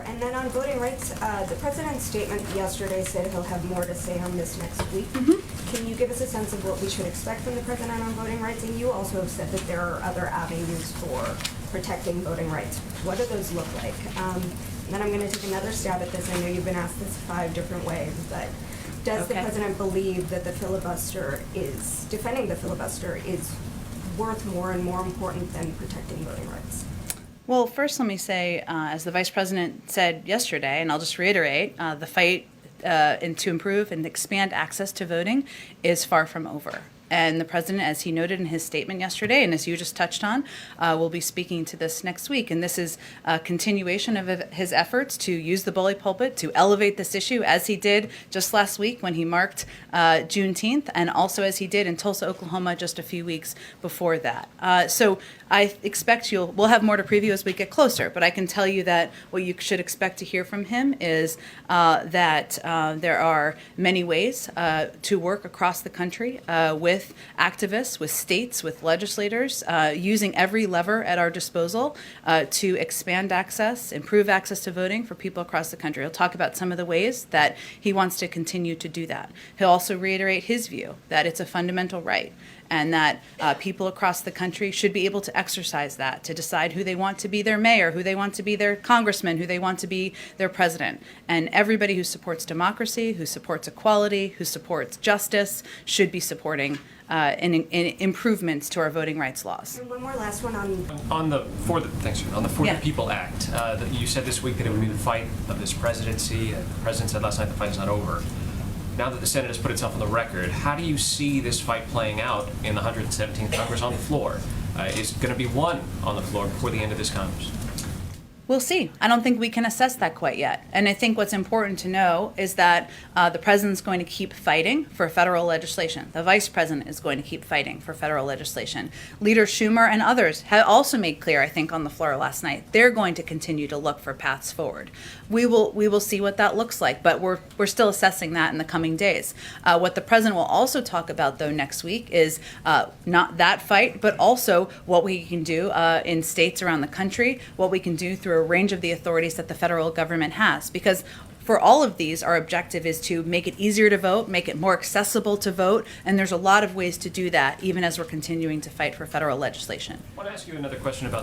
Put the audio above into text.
And then on voting rights, the president's statement yesterday said he'll have more to say on this next week. Can you give us a sense of what we should expect from the president on voting rights? And you also have said that there are other avenues for protecting voting rights. What do those look like? And then I'm going to take another stab at this. I know you've been asked this 5 different ways, but does the president believe that defending the filibuster is worth more and more important than protecting voting rights? Well, first, let me say, as the Vice President said yesterday, and I'll just reiterate, the fight to improve and expand access to voting is far from over. And the President, as he noted in his statement yesterday, and as you just touched on, will be speaking to this next week. And this is a continuation of his efforts to use the bully pulpit to elevate this issue, as he did just last week when he marked Juneteenth, and also as he did in Tulsa, Oklahoma, just a few weeks before that. So I expect we'll have more to preview as we get closer, but I can tell you that what you should expect to hear from him is that there are many ways to work across the country with activists, with states, with legislators, using every lever at our disposal to expand access, improve access to voting for people across the country. He'll talk about some of the ways that he wants to continue to do that. He'll also reiterate his view that it's a fundamental right and that people across the country should be able to exercise that, to decide who they want to be their mayor, who they want to be their congressman, who they want to be their president. And everybody who supports democracy, who supports equality, who supports justice, should be supporting improvements to our voting rights laws. And one more last one on the For the People Act. You said this week that it would be the fight of this presidency. The president said last night the fight is not over. Now that the Senate has put itself on the record, how do you see this fight playing out in the 117th Congress on the floor? Is it going to be won on the floor before the end of this Congress? We'll see. I don't think we can assess that quite yet. And I think what's important to know is that the president's going to keep fighting for federal legislation. The vice president is going to keep fighting for federal legislation. Leader Schumer and others have also made clear, I think, on the floor last night, they're going to continue to look for paths forward. We will see what that looks like, but we're still assessing that in the coming days. What the president will also talk about, though, next week is not that fight, but also what we can do in states around the country, what we can do through a range of the authorities that the federal government has. Because for all of these, our objective is to make it easier to vote, make it more accessible to vote, and there's a lot of ways to do that, even as we're continuing to fight for federal legislation. I want to ask you another question about